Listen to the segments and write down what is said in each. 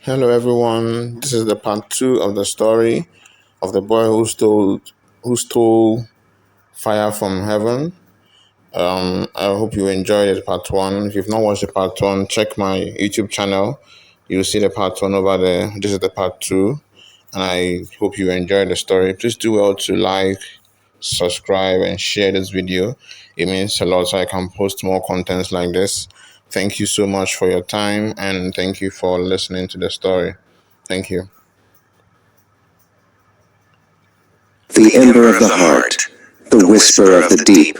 Hello, everyone. This is the part two of the story of the boy who stole fire from heaven. I hope you enjoyed it, part one. If you've not watched the part one, check my YouTube channel. You'll see the part one over there. This is the part two, and I hope you enjoyed the story. Please do well to like, subscribe, and share this video. It means a lot, so I can post more contents like this. Thank you so much for your time, and thank you for listening to the story. Thank you. The ember of the heart, the whisper of the deep.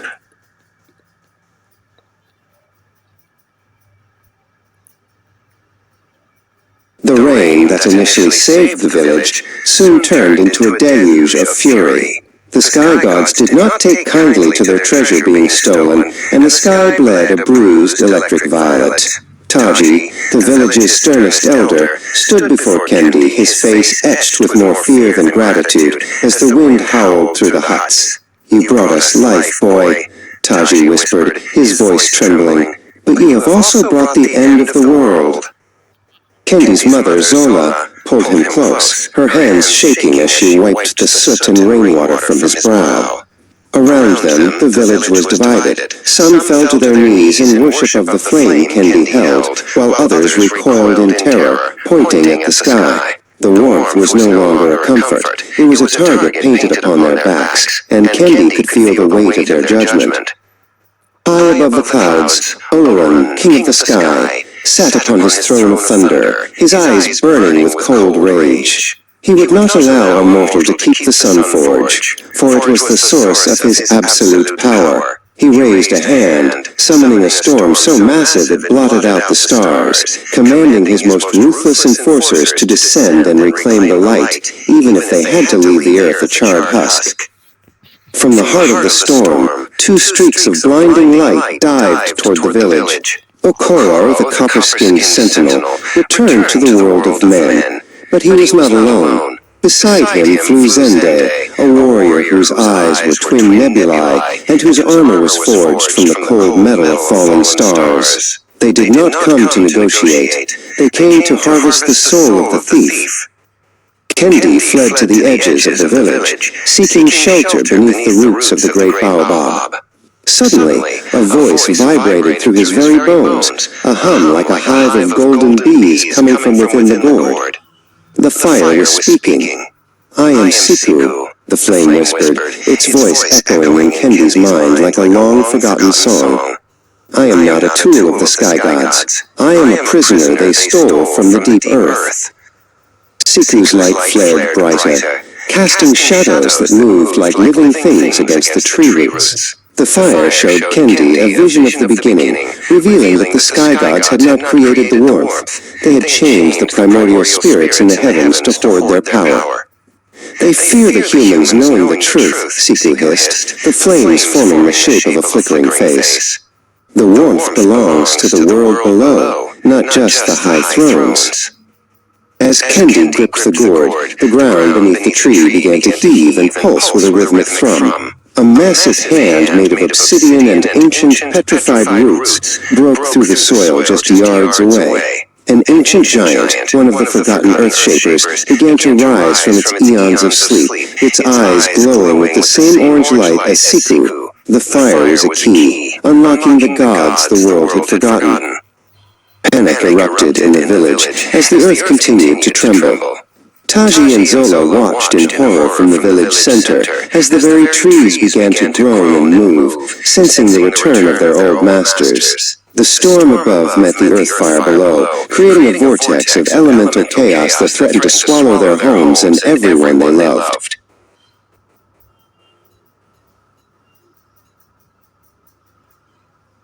The rain that initially saved the village soon turned into a deluge of fury. The sky gods did not take kindly to their treasure being stolen, and the sky bled a bruised electric violet. Taji, the village's sternest elder, stood before Kendi, his face etched with more fear than gratitude, as the wind howled through the huts. "You brought us life, boy," Taji whispered, his voice trembling, "but you have also brought the end of the world." Kendi's mother, Zola, pulled him close, her hands shaking as she wiped the soot and rainwater from his brow. Around them, the village was divided. Some fell to their knees in worship of the flame Kendi held, while others recoiled in terror, pointing at the sky. The warmth was no longer a comfort. It was a target painted upon their backs, and Kendi could feel the weight of their judgment. High above the clouds, Oloran, king of the sky, sat upon his throne of thunder, his eyes burning with cold rage. He would not allow a mortal to keep the sun forge, for it was the source of his absolute power. He raised a hand, summoning a storm so massive it blotted out the stars, commanding his most ruthless enforcers to descend and reclaim the light, even if they had to leave the earth a charred husk. From the heart of the storm, two streaks of blinding light dived toward the village. Okoro, the copper-skinned sentinel, returned to the world of men, but he was not alone. Beside him flew Zende, a warrior whose eyes were twin nebulae and whose armor was forged from the cold metal of fallen stars. They did not come to negotiate. They came to harvest the soul of the thief. Kendi fled to the edges of the village, seeking shelter beneath the roots of the great baobab. Suddenly, a voice vibrated through his very bones, a hum like a hive of golden bees coming from within the gourd. The fire was speaking. "I am Siku," the flame whispered, its voice echoing in Kendi's mind like a long-forgotten song. "I am not a tool of the sky gods. I am a prisoner they stole from the deep earth." Siku's light flared brighter, casting shadows that moved like living things against the tree roots. The fire showed Kendi a vision of the beginning, revealing that the sky gods had not created the warmth. They had changed the primordial spirits in the heavens to hoard their power. "They fear the humans knowing the truth," Siku hissed, the flames forming the shape of a flickering face. "The warmth belongs to the world below, not just the high thrones." As Kendi gripped the gourd, the ground beneath the tree began to heave and pulse with a rhythmic thrum. A massive hand made of obsidian and ancient petrified roots broke through the soil just yards away. An ancient giant, one of the forgotten Earthshapers, began to rise from its eons of sleep, its eyes glowing with the same orange light as Siku. The fire was a key, unlocking the gods the world had forgotten. Panic erupted in the village as the earth continued to tremble. Taji and Zola watched in horror from the village center as the very trees began to groan and move, sensing the return of their old masters. The storm above met the earth fire below, creating a vortex of elemental chaos that threatened to swallow their homes and everyone they loved.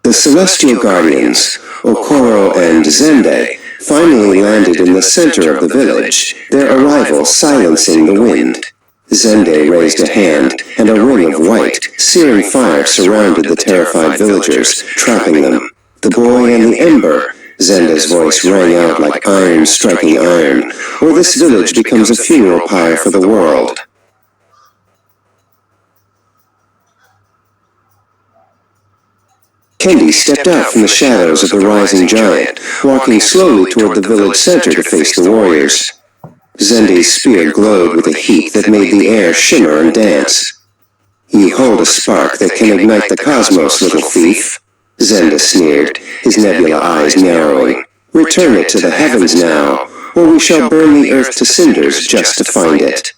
The celestial guardians, Okoro and Zende, finally landed in the center of the village, their arrival silencing the wind. Zende raised a hand, and a ring of white, searing fire surrounded the terrified villagers, trapping them. "The boy and the ember," Zende's voice rang out like iron striking iron, "or this village becomes a funeral pyre for the world." Kendi stepped out from the shadows of the rising giant, walking slowly toward the village center to face the warriors. Zende's spear glowed with a heat that made the air shimmer and dance. "Ye hold a spark that can ignite the cosmos, little thief," Zenda sneered, his nebula eyes narrowing. "Return it to the heavens now, or we shall burn the earth to cinders just to find it."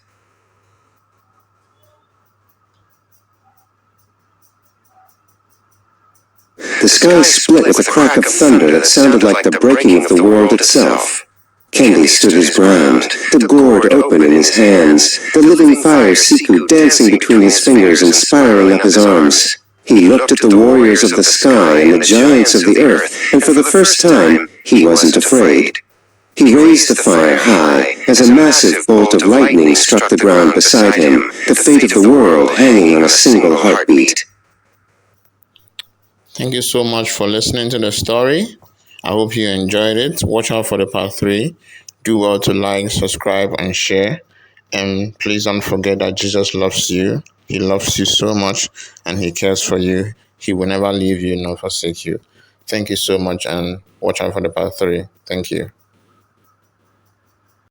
The sky split with a crack of thunder that sounded like the breaking of the world itself. Kendi stood his ground, the gourd open in his hands, the living fire Siku dancing between his fingers and spiraling up his arms. He looked at the warriors of the sky and the giants of the earth, and for the first time, he wasn't afraid. He raised the fire high as a massive bolt of lightning struck the ground beside him, the fate of the world hanging on a single heartbeat. Thank you so much for listening to the story. I hope you enjoyed it. Watch out for the part 3. Do well to like, subscribe, and share. And please don't forget that Jesus loves you. He loves you so much, and He cares for you. He will never leave you nor forsake you. Thank you so much, and watch out for the part 3. Thank you.